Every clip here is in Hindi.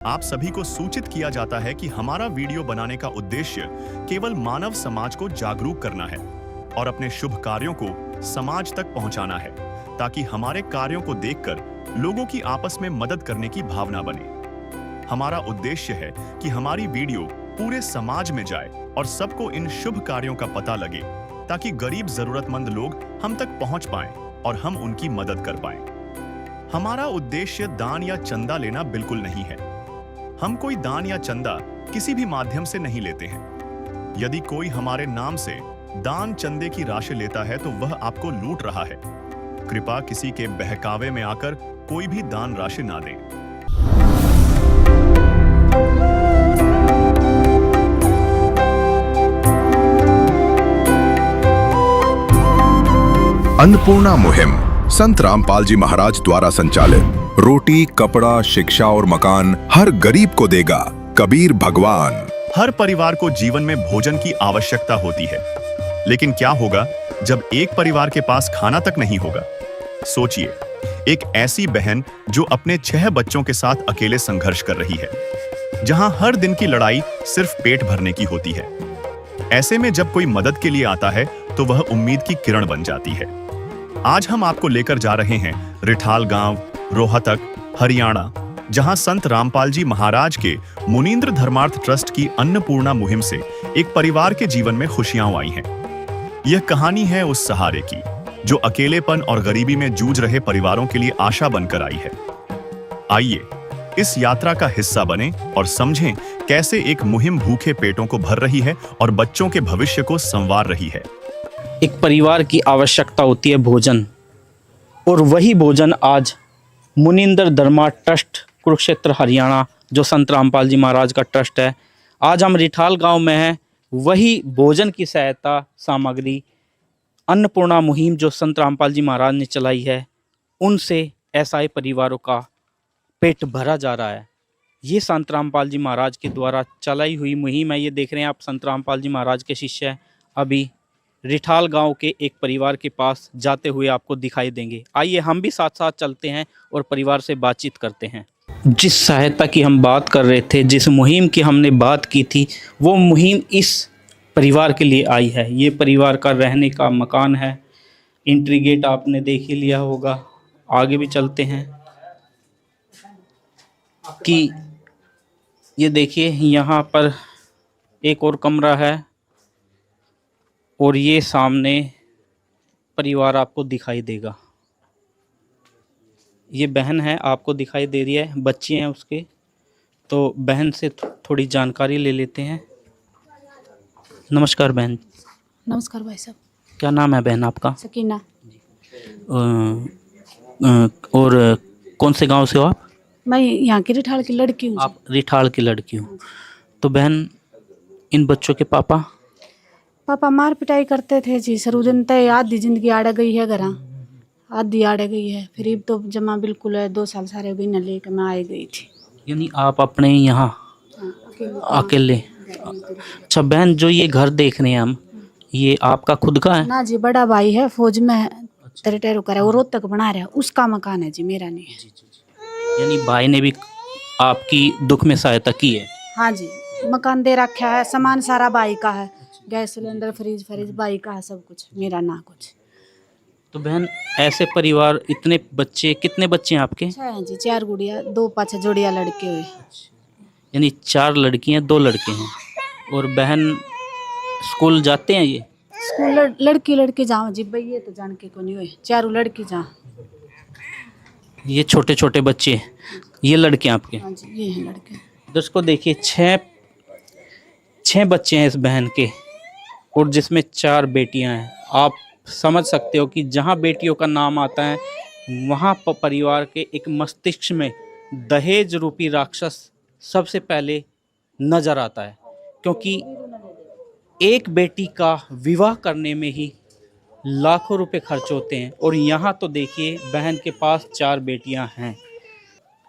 आप सभी को सूचित किया जाता है कि हमारा वीडियो बनाने का उद्देश्य केवल मानव समाज को जागरूक करना है और अपने शुभ कार्यों को समाज तक पहुंचाना है, ताकि हमारे कार्यों को देखकर लोगों की आपस में मदद करने की भावना बने। हमारा उद्देश्य है कि हमारी वीडियो पूरे समाज में जाए और सबको इन शुभ कार्यों का पता लगे, ताकि गरीब जरूरतमंद लोग हम तक पहुंच पाएं और हम उनकी मदद कर पाएं। हमारा उद्देश्य दान या चंदा लेना बिल्कुल नहीं है। हम कोई दान या चंदा किसी भी माध्यम से नहीं लेते हैं। यदि कोई हमारे नाम से दान चंदे की राशि लेता है तो वह आपको लूट रहा है। कृपया किसी के बहकावे में आकर कोई भी दान राशि ना दें। अन्नपूर्णा मुहिम संत रामपाल जी महाराज द्वारा संचालित। रोटी, कपड़ा, शिक्षा और मकान हर गरीब को देगा कबीर भगवान। हर परिवार को जीवन में भोजन की आवश्यकता होती है, लेकिन क्या होगा जब एक परिवार के पास खाना तक नहीं होगा? सोचिए, एक ऐसी बहन जो अपने 6 बच्चों के साथ अकेले संघर्ष कर रही है, जहां हर दिन की लड़ाई सिर्फ पेट भरने की होती है। ऐसे में जब कोई मदद के लिए आता है तो वह उम्मीद की किरण बन जाती है। आज हम आपको लेकर जा रहे हैं रिठाल गांव, रोहतक, हरियाणा, जहां संत रामपाल जी महाराज के मुनींद्र धर्मार्थ ट्रस्ट की अन्नपूर्णा मुहिम से एक परिवार के जीवन में खुशियां आई हैं। यह कहानी है उस सहारे की जो अकेलेपन और गरीबी में जूझ रहे परिवारों के लिए आशा बनकर आई है। आइए इस यात्रा का हिस्सा बने और समझें कैसे एक मुहिम भूखे पेटों को भर रही है और बच्चों के भविष्य को संवार रही है। एक परिवार की आवश्यकता होती है भोजन, और वही भोजन आज मुनींद्र धर्मार्थ ट्रस्ट कुरुक्षेत्र हरियाणा, जो संत रामपाल जी महाराज का ट्रस्ट है, आज हम रिठाल गांव में हैं। वही भोजन की सहायता सामग्री अन्नपूर्णा मुहिम जो संत रामपाल जी महाराज ने चलाई है, उनसे ऐसा परिवारों का पेट भरा जा रहा है। ये संत रामपाल जी महाराज के द्वारा चलाई हुई मुहिम है। ये देख रहे हैं आप, संत रामपाल जी महाराज के शिष्य हैं। अभी रिठाल गांव के एक परिवार के पास जाते हुए आपको दिखाई देंगे। आइए हम भी साथ साथ चलते हैं और परिवार से बातचीत करते हैं। जिस सहायता की हम बात कर रहे थे, जिस मुहिम की हमने बात की थी, वो मुहिम इस परिवार के लिए आई है। ये परिवार का रहने का मकान है। एंट्री गेट आपने देख ही लिया होगा। आगे भी चलते हैं कि ये देखिए, यहाँ पर एक और कमरा है और ये सामने परिवार आपको दिखाई देगा। ये बहन है, आपको दिखाई दे रही है, बच्चे हैं उसके। तो बहन से थोड़ी जानकारी ले लेते हैं। नमस्कार बहन। नमस्कार भाई साहब। क्या नाम है बहन आपका? सकीना। और कौन से गांव से हो आप? मैं यहाँ की रिठाल की लड़की हूँ। आप रिठाल की लड़की हो। तो बहन, इन बच्चों के पापा मार पिटाई करते थे जी। शुरू तय आधी जिंदगी आड़े गई है, घर आधी आड़े गई है। फिर अब तो जमा बिल्कुल है। 2 साल सारे भी न लेकर मैं आई गई थी। यानी आप अपने यहाँ अकेले? अच्छा बहन, जो ये घर देख रहे हैं हम, ये आपका खुद का है? ना जी, बड़ा भाई है, फौज में है, रिटायर करे, वो रोहतक बना रहा है, उसका मकान है जी, मेरा नहीं है। यानी भाई ने भी आपकी दुख में सहायता की है? हाँ जी, मकान दे रखा है, सामान सारा भाई का है, गैस सिलेंडर, फ्रिज भाई का है, सब कुछ, मेरा ना कुछ। तो बहन, ऐसे परिवार, इतने बच्चे, कितने बच्चे हैं आपके? 6 हैं जी, 4 गुड़िया, 2 पाँच जोड़िया लड़के हुए। यानी 4 लड़कियां, 2 लड़के हैं। और बहन स्कूल जाते हैं? ये स्कूल लड़की जाओ जी, भैया तो जान के को नहीं हुए, 4 लड़की जाओ। ये छोटे छोटे बच्चे, ये लड़के आपके? हाँ जी, ये हैं लड़के। दोस्तों देखिए, 6 बच्चे हैं इस बहन के, और जिसमें 4 बेटियां हैं। आप समझ सकते हो कि जहां बेटियों का नाम आता है, वहां परिवार के एक मस्तिष्क में दहेज रूपी राक्षस सबसे पहले नजर आता है, क्योंकि एक बेटी का विवाह करने में ही लाखों रुपए खर्च होते हैं। और यहाँ तो देखिए, बहन के पास 4 बेटियां हैं।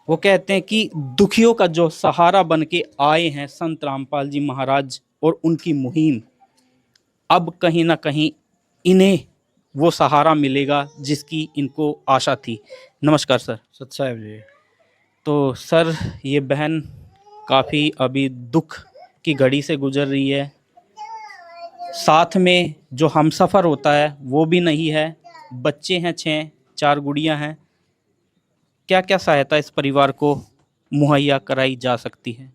वो कहते हैं कि दुखियों का जो सहारा बन के आए हैं संत रामपाल जी महाराज और उनकी मुहिम, अब कहीं ना कहीं इन्हें वो सहारा मिलेगा जिसकी इनको आशा थी। नमस्कार सर। सत साहब जी। तो सर, ये बहन काफ़ी अभी दुख की घड़ी से गुजर रही है। साथ में जो हमसफ़र होता है वो भी नहीं है। बच्चे हैं 6, 4 गुड़ियां हैं। क्या क्या सहायता इस परिवार को मुहैया कराई जा सकती है?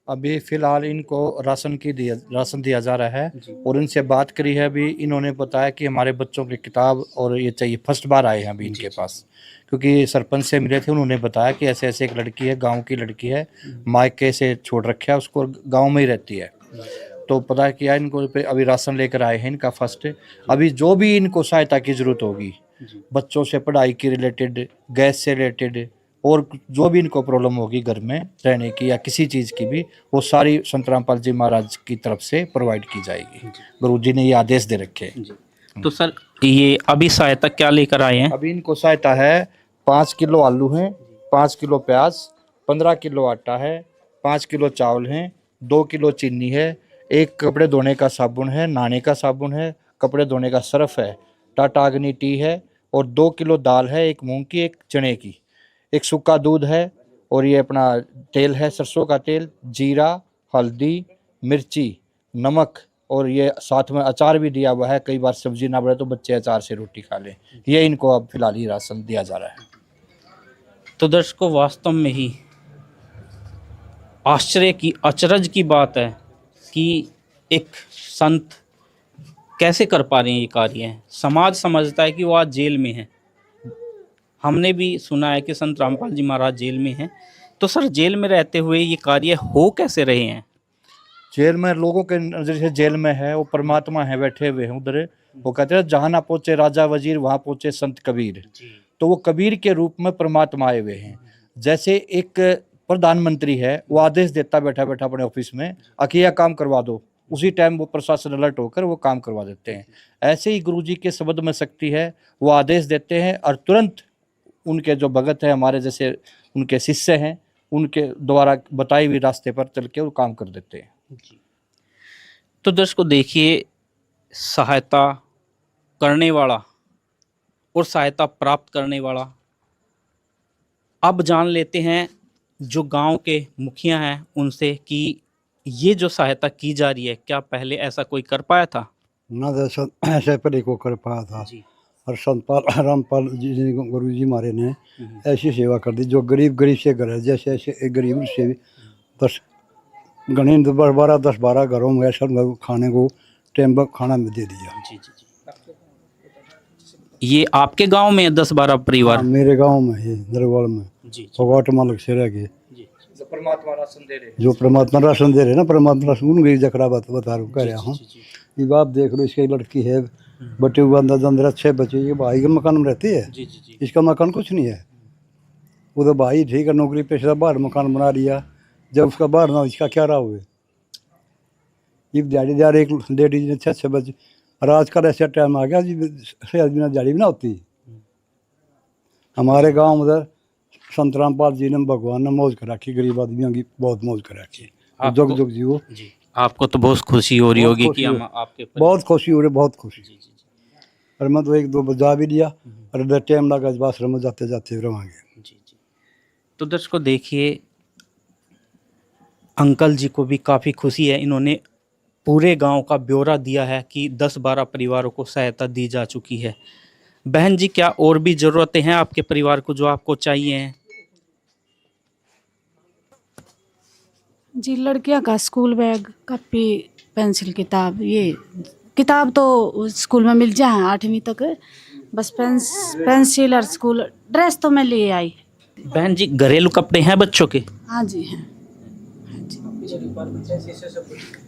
अभी फ़िलहाल इनको राशन दिया जा रहा है और इनसे बात करी है। अभी इन्होंने बताया कि हमारे बच्चों की किताब और ये चाहिए। फर्स्ट बार आए हैं अभी इनके पास, क्योंकि सरपंच से मिले थे। उन्होंने बताया कि ऐसे ऐसे एक लड़की है, गांव की लड़की है, मायके से छोड़ रखा है उसको, गांव में ही रहती है। तो पता किया इनको, अभी राशन लेकर आए हैं इनका फर्स्ट। अभी जो भी इनको सहायता की ज़रूरत होगी, बच्चों से पढ़ाई की रिलेटेड, गैस से रिलेटेड, और जो भी इनको प्रॉब्लम होगी घर में रहने की या किसी चीज़ की भी, वो सारी संत रामपाल जी महाराज की तरफ से प्रोवाइड की जाएगी। गुरु जी ने ये आदेश दे रखे हैं। तो सर ये अभी सहायता क्या लेकर आए हैं? अभी इनको सहायता है 5 किलो आलू हैं, 5 किलो प्याज, 15 किलो आटा है, 5 किलो चावल हैं, 2 किलो चीनी है, 1 कपड़े धोने का साबुन है, नहाने का साबुन है, कपड़े धोने का सर्फ है, टाटा अग्नि टी है, और 2 किलो दाल है, 1 मूंग की, 1 चने की, 1 सूखा दूध है, और ये अपना तेल है, सरसों का तेल, जीरा, हल्दी, मिर्ची, नमक, और ये साथ में अचार भी दिया हुआ है। कई बार सब्जी ना बढ़े तो बच्चे अचार से रोटी खा लें। ये इनको अब फिलहाल ही राशन दिया जा रहा है। तो दर्शकों, वास्तव में ही अचरज की बात है कि एक संत कैसे कर पा रहे हैं ये कार्य। समाज समझता है कि वो आज जेल में है। हमने भी सुना है कि संत रामपाल जी महाराज जेल में हैं। तो सर, जेल में रहते हुए ये कार्य हो कैसे रहे हैं? जेल में लोगों के नजर से जेल में है, वो परमात्मा है, बैठे हुए हैं उधर। वो कहते हैं जहाँ ना पहुँचे राजा वजीर, वहाँ पहुँचे संत कबीर। तो वो कबीर के रूप में परमात्मा आए हुए हैं। जैसे एक प्रधानमंत्री है, वो आदेश देता बैठा बैठा अपने ऑफिस में, अकिया काम करवा दो, उसी टाइम वो प्रशासन अलर्ट होकर वो काम करवा देते हैं। ऐसे ही गुरु जी के शब्द में शक्ति है। वो आदेश देते हैं और तुरंत उनके जो भगत है, हमारे जैसे उनके शिष्य हैं, उनके द्वारा बताई हुई रास्ते पर चल के वो काम कर देते हैं। तो दर्शकों देखिए, सहायता करने वाला और सहायता प्राप्त करने वाला। अब जान लेते हैं जो गांव के मुखिया हैं उनसे कि ये जो सहायता की जा रही है, क्या पहले ऐसा कोई कर पाया था? ना जैसा ऐसे पहले को कर पाया था। जी। और संत रामपाल जी गुरु जी हमारे ने ऐसी सेवा कर दी। जो गरीब से घर है, जैसे ऐसे एक गरीब से 10 गणे 10-12 घरों में सब खाने को टाइम पर खाना में दे दिया। जी जी जी। ये आपके गांव में 10-12 परिवार? हाँ, मेरे गांव में है, दरबार में। जी। सौगाट मालक से रह गए जो परमात्मा राशन दे रहे, जो परमात्मा राशन दे रहे ना, परमात्मा राशन उनकी जकरा बता रहा कह रहा हूँ। ये बात देख लो, इसकी लड़की है, बटे हुआ अंदर 6 बच्चे। ये भाई के मकान में रहती है। जी जी जी। इसका मकान कुछ नहीं है। वो तो भाई ठीक है, नौकरी पेशा, बाहर मकान बना लिया। जब उसका बाहर ना, इसका क्या रहा हुए। ये दिहाड़ीदार एक लेडीज ने 6 बच्चे। और आजकल ऐसा टाइम आ गया जी, बिना दिहाड़ी भी ना होती। हमारे गांव में संत रामपाल जी ने, भगवान ने मौज कर रखी, गरीब आदमियों की बहुत मौज कर रखी। जुग जुग जीवो। जी, आपको तो बहुत खुशी हो रही होगी कि हम आपके बहुत खुशी हो रही, बहुत खुशी। जी जी जी। और मैं तो 1-2 बजा भी लिया, और इधर टाइम लगा इस आश्रम में जाते जाते रवांगे। जी जी। तो दर्शकों देखिए, अंकल जी को भी काफ़ी खुशी है। इन्होंने पूरे गांव का ब्यौरा दिया है कि 10-12 परिवारों को सहायता दी जा चुकी है। बहन जी, क्या और भी ज़रूरतें हैं आपके परिवार को जो आपको चाहिए हैं? जी, लड़कियां का स्कूल बैग, कॉपी, पेंसिल, किताब। ये किताब तो स्कूल में मिल जाए 8वीं तक, बस पेंसिल और स्कूल ड्रेस तो मैं ले आई। बहन जी, घरेलू कपड़े हैं बच्चों के? हाँ जी हैं।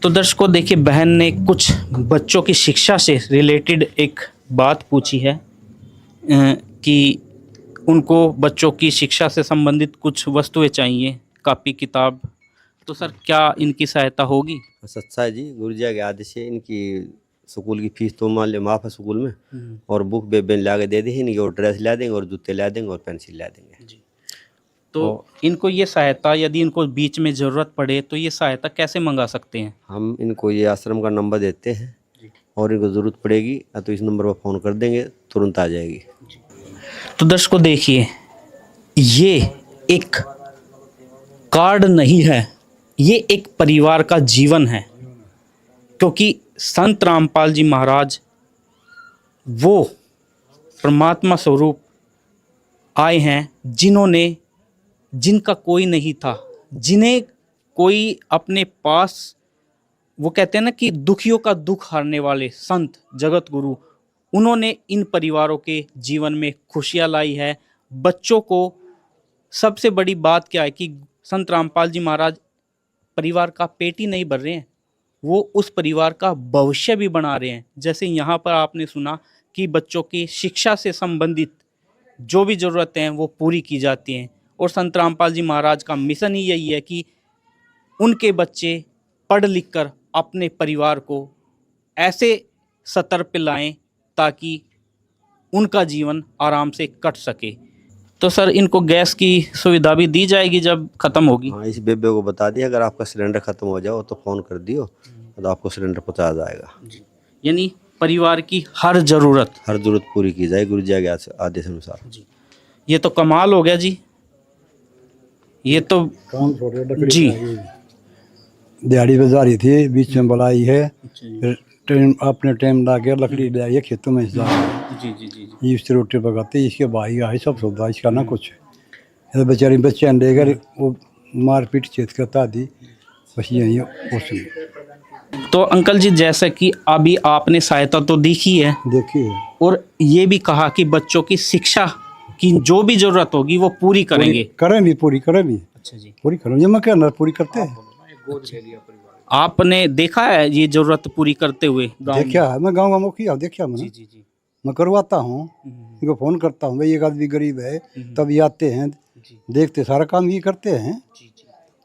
तो दर्शकों देखिए, बहन ने कुछ बच्चों की शिक्षा से रिलेटेड एक बात पूछी है कि उनको बच्चों की शिक्षा से संबंधित कुछ वस्तुएं चाहिए, कॉपी, किताब। तो सर, क्या इनकी सहायता होगी? सच्चा है जी, गुरु जी के आदेश से इनकी स्कूल की फीस तो मान लो माफ़ है स्कूल में, और बुक बेन ला के दे दी इनकी, और ड्रेस ला देंगे, और जूते ला देंगे, और पेंसिल ला देंगे जी। तो इनको ये सहायता, यदि इनको बीच में ज़रूरत पड़े तो ये सहायता कैसे मंगा सकते हैं? हम इनको ये आश्रम का नंबर देते हैं, और इनको ज़रूरत पड़ेगी तो इस नंबर पर फ़ोन कर देंगे, तुरंत आ जाएगी। तो दर्शकों देखिए, ये एक कार्ड नहीं है, ये एक परिवार का जीवन है, क्योंकि संत रामपाल जी महाराज वो परमात्मा स्वरूप आए हैं जिनका कोई नहीं था, जिन्हें कोई अपने पास, वो कहते हैं ना कि दुखियों का दुख हरने वाले संत जगत गुरु, उन्होंने इन परिवारों के जीवन में खुशियाँ लाई है। बच्चों को सबसे बड़ी बात क्या है कि संत रामपाल जी महाराज परिवार का पेट ही नहीं भर रहे हैं, वो उस परिवार का भविष्य भी बना रहे हैं। जैसे यहाँ पर आपने सुना कि बच्चों की शिक्षा से संबंधित जो भी ज़रूरतें हैं वो पूरी की जाती हैं, और संत रामपाल जी महाराज का मिशन ही यही है कि उनके बच्चे पढ़ लिख कर अपने परिवार को ऐसे स्तर पर लाएं ताकि उनका जीवन आराम से कट सके। तो सर इनको गैस की सुविधा भी दी जाएगी जब ख़त्म होगी? हाँ, इस बेबे को बता दिया अगर आपका सिलेंडर ख़त्म हो जाओ तो फ़ोन कर दियो तो आपको सिलेंडर पहुँचा जाएगा। यानी परिवार की हर ज़रूरत पूरी की जाए गुरु जी के आदेश अनुसार। ये तो कमाल हो गया जी। ये तो काम छोड़ लकड़ी जी। दिहाड़ी पे जा रही थी, बीच में बुलाई है, फिर टाइम अपने टाइम ला के लकड़ी ले आई खेतों में जा जी जी जी जी। इससे रोटी पकाते, इसके भाई आए सब सौदा इसका ना कुछ। ये बेचारी बच्चे लेकर वो मारपीट चेत करता दी, बस यही उसमें। तो अंकल जी जैसे कि अभी आपने सहायता तो देखी है, देखिए, और ये भी कहा कि बच्चों की शिक्षा की जो भी जरूरत होगी वो पूरी करेंगे। करें भी, पूरी करें भी। अच्छा जी। पूरी करें, ये मैं कहना पूरी करते हैं। आपने देखा है ये जरूरत पूरी करते हुए गाँव में? देखा है, मैं गाँव गाँव किया देखा मैंने। जी जी जी। मैं करवाता हूँ, इनको फ़ोन करता हूँ, भाई एक आदमी गरीब है, तब ये आते हैं, देखते सारा काम ये करते हैं।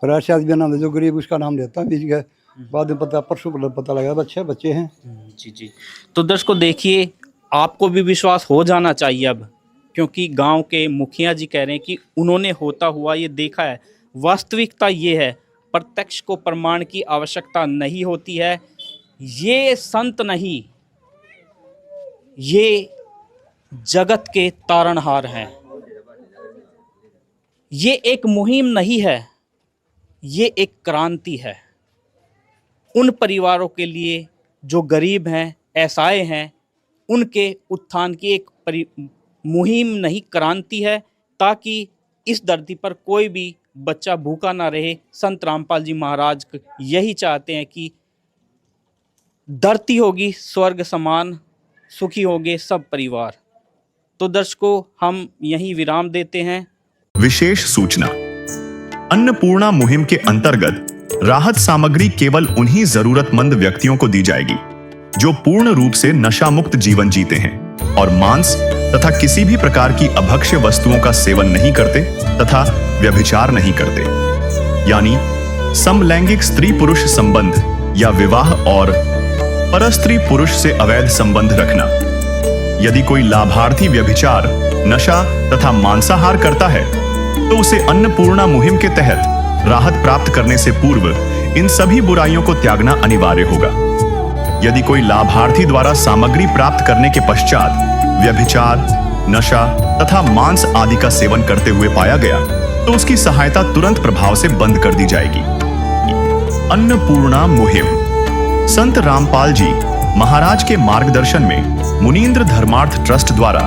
पर ऐसे आदमी नाम जो गरीब उसका नाम लेता हूँ, बीच गए बाद में परसों पता लगा अच्छे बच्चे हैं। जी जी। तो दर्शकों देखिए, आपको भी विश्वास हो जाना चाहिए अब, क्योंकि गांव के मुखिया जी कह रहे हैं कि उन्होंने होता हुआ ये देखा है। वास्तविकता ये है, प्रत्यक्ष को प्रमाण की आवश्यकता नहीं होती है। ये संत नहीं, ये जगत के तारणहार हैं। ये एक मुहिम नहीं है, ये एक क्रांति है। उन परिवारों के लिए जो गरीब हैं, असहाय हैं, उनके उत्थान की एक मुहिम नहीं, क्रांति है, ताकि इस धरती पर कोई भी बच्चा भूखा ना रहे। संत रामपाल जी महाराज यही चाहते हैं कि धरती होगी स्वर्ग समान, सुखी होंगे सब परिवार। तो दर्शकों हम यहीं विराम देते हैं। विशेष सूचना, अन्नपूर्णा मुहिम के अंतर्गत राहत सामग्री केवल उन्हीं जरूरतमंद व्यक्तियों को दी जाएगी जो पूर्ण रूप से नशा मुक्त जीवन जीते हैं और मांस तथा किसी भी प्रकार की अभक्ष्य वस्तुओं का सेवन नहीं करते तथा व्यभिचार नहीं करते, यानी समलैंगिक स्त्री पुरुष संबंध या विवाह और परस्त्री पुरुष से अवैध संबंध रखना। यदि कोई लाभार्थी व्यभिचार, नशा तथा मांसाहार करता है तो उसे अन्नपूर्णा मुहिम के तहत राहत प्राप्त करने से पूर्व इन सभी बुराइयों को त्यागना अनिवार्य होगा। यदि कोई लाभार्थी द्वारा सामग्री प्राप्त करने के पश्चात व्यभिचार, नशा तथा मांस आदि का सेवन करते हुए पाया गया तो उसकी सहायता तुरंत प्रभाव से बंद कर दी जाएगी। अन्नपूर्णा मुहिम संत रामपाल जी महाराज के मार्गदर्शन में मुनींद्र धर्मार्थ ट्रस्ट द्वारा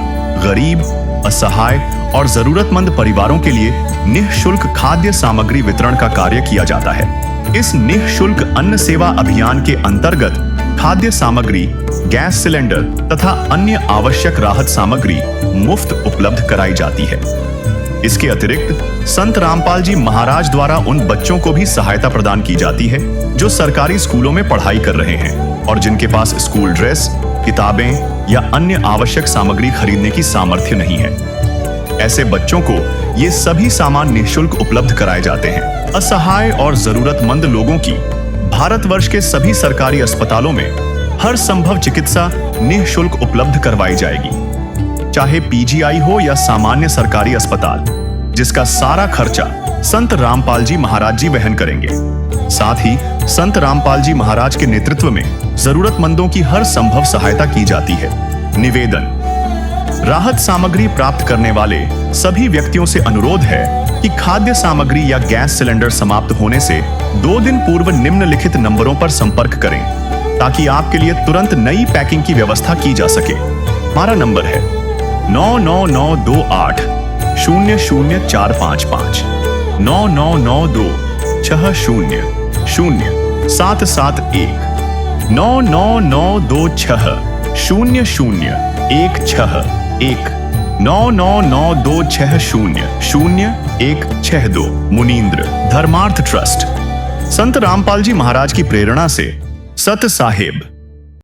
गरीब, असहाय और जरूरतमंद परिवारों के लिए निःशुल्क खाद्य सामग्री वितरण का कार्य किया जाता है। इस निःशुल्क अन्न सेवा अभियान के अंतर्गत खाद्य सामग्री, गैस सिलेंडर तथा अन्य आवश्यक राहत सामग्री मुफ्त उपलब्ध कराई जाती है। इसके अतिरिक्त संत रामपाल जी महाराज द्वारा उन बच्चों को भी सहायता प्रदान की जाती है जो सरकारी स्कूलों में पढ़ाई कर रहे हैं और जिनके पास स्कूल ड्रेस, किताबें या अन्य आवश्यक सामग्री खरीदने की सामर्थ्य नहीं है। ऐसे बच्चों को ये सभी सामान निःशुल्क उपलब्ध कराए जाते हैं। असहाय और जरूरतमंद लोगों की भारतवर्ष के सभी सरकारी अस्पतालों में हर संभव चिकित्सा निःशुल्क उपलब्ध करवाई जाएगी, चाहे पीजीआई हो या सामान्य सरकारी अस्पताल, जिसका सारा खर्चा संत रामपाल जी महाराज जी वहन करेंगे। साथ ही संत रामपाल जी महाराज के नेतृत्व में जरूरतमंदों की हर संभव सहायता की जाती है। निवेदन, राहत सामग्री प्राप्त करने वाले सभी व्यक्तियों से अनुरोध है कि खाद्य सामग्री या गैस सिलेंडर समाप्त होने से 2 दिन पूर्व निम्नलिखित नंबरों पर संपर्क करें ताकि आपके लिए तुरंत नई पैकिंग की व्यवस्था की जा सके। हमारा नंबर है 99928 00455 9992 60 0771 99926 0016 99926 मुनींद्र धर्मार्थ ट्रस्ट। संत रामपाल जी महाराज की प्रेरणा से सत साहिब